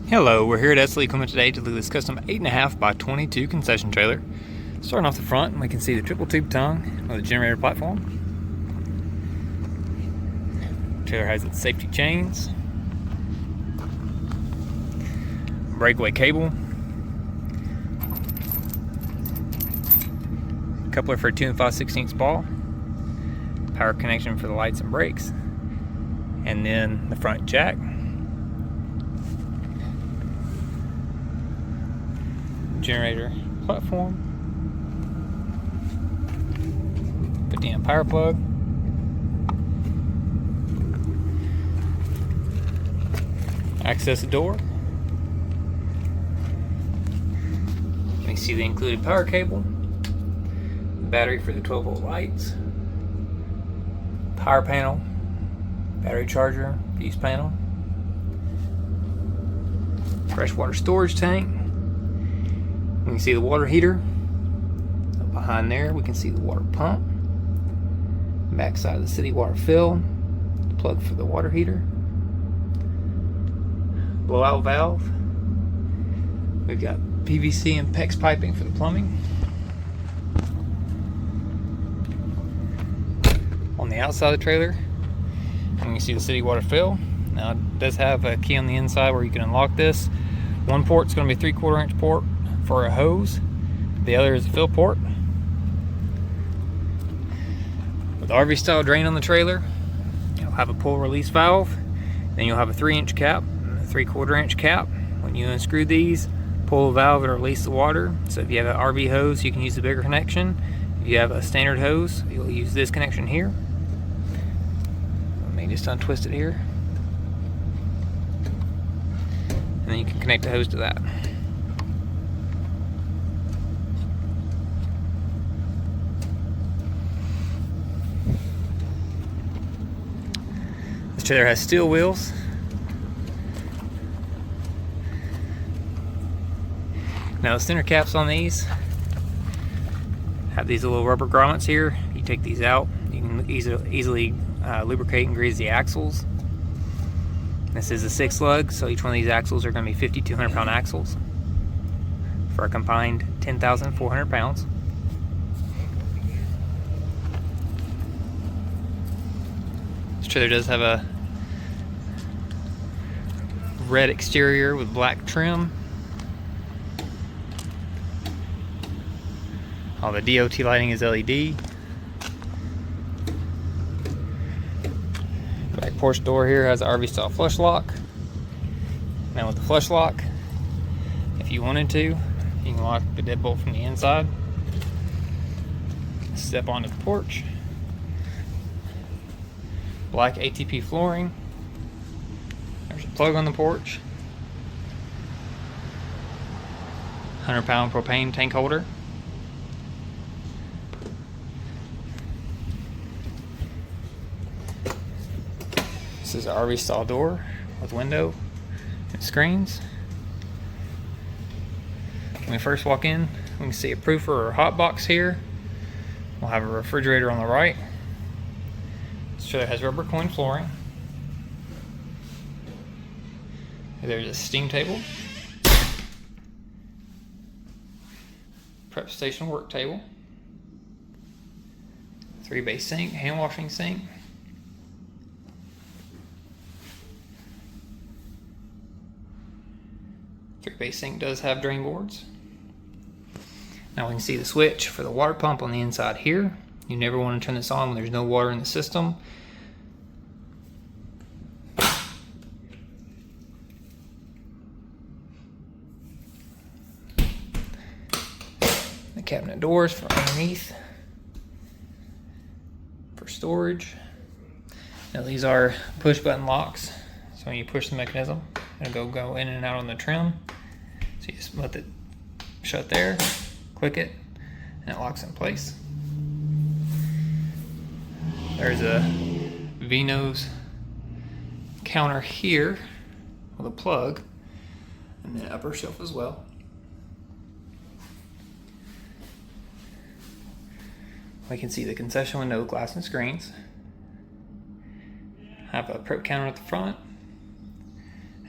Hello, we're here at SLE Equipment today to look at this custom 8.5 by 22 concession trailer. Starting off the front, we can see the triple tube tongue with a generator platform. The trailer has its safety chains, breakaway cable, coupler for a 2 5/16 ball, power connection for the lights and brakes, and then the front jack. Generator platform, 50-amp power plug, access door. You can see the included power cable, battery for the 12-volt lights, power panel, battery charger, fuse panel, freshwater storage tank. We can see the water heater. Up behind there, we can see the water pump. Back side of the city water fill. The plug for the water heater. Blowout valve. We've got PVC and PEX piping for the plumbing. On the outside of the trailer, we can see the city water fill. Now it does have a key on the inside where you can unlock this. One port's going to be a 3/4 inch port for a hose. The other is a fill port. With the RV style drain on the trailer, you'll have a pull release valve. Then you'll have a 3-inch cap and a 3/4 inch cap. When you unscrew these, pull the valve and release the water. So if you have an RV hose, you can use the bigger connection. If you have a standard hose, you'll use this connection here. Let me just untwist it here. And then you can connect the hose to that. This trailer has steel wheels. Now the center caps on these have these little rubber grommets here. You take these out, you can easily lubricate and grease the axles. This is a 6 lug, so each one of these axles are going to be 5,200 pound axles for a combined 10,400 pounds. This trailer does have a red exterior with black trim. All the DOT lighting is LED. Back porch door here has an RV style flush lock. Now with the flush lock, if you wanted to, you can lock the deadbolt from the inside. Step onto the porch. Black ATP flooring. There's a plug on the porch. 100-pound propane tank holder. This is an RV style door with window and screens. When we first walk in, we can see a proofer or hot box here. We'll have a refrigerator on the right. This trailer has rubber coin flooring. There's a steam table, prep station work table, 3-bay sink, hand washing sink. The 3-bay sink does have drain boards. Now we can see the switch for the water pump on the inside here. You never want to turn this on when there's no water in the system. The cabinet doors for underneath for storage. Now these are push button locks. So when you push the mechanism, it'll go in and out on the trim. So you just let it shut there, click it, and it locks in place. There's a V-nose counter here with a plug, and then upper shelf as well. We can see the concession window, glass and screens. Have a prep counter at the front,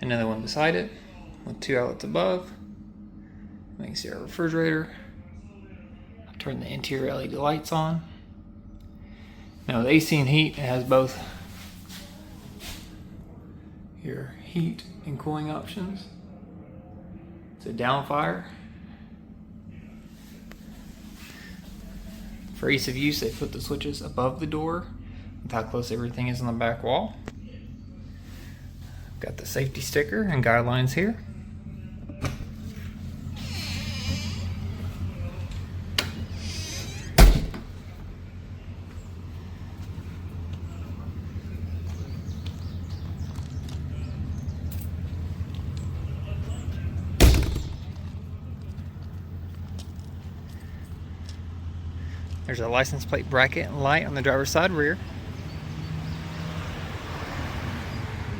another one beside it. with 2 outlets above. You can see our refrigerator. I'll turn the interior LED lights on. Now with AC and heat, it has both your heat and cooling options. It's a downfire. For ease of use, they put the switches above the door with how close everything is on the back wall. Got the safety sticker and guidelines here. There's a license plate bracket and light on the driver's side rear.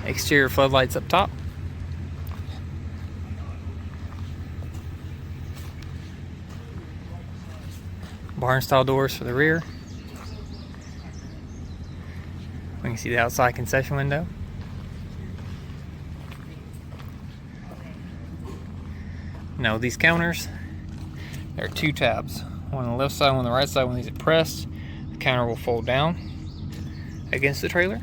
Exterior floodlights up top. Barn style doors for the rear. We can see the outside concession window. Now these counters, there are 2 tabs. One on the left side, one on the right side. When these are pressed, the counter will fold down against the trailer.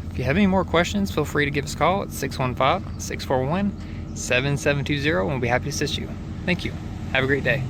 If you have any more questions, feel free to give us a call at 615-641-7720 and we'll be happy to assist you. Thank you. Have a great day.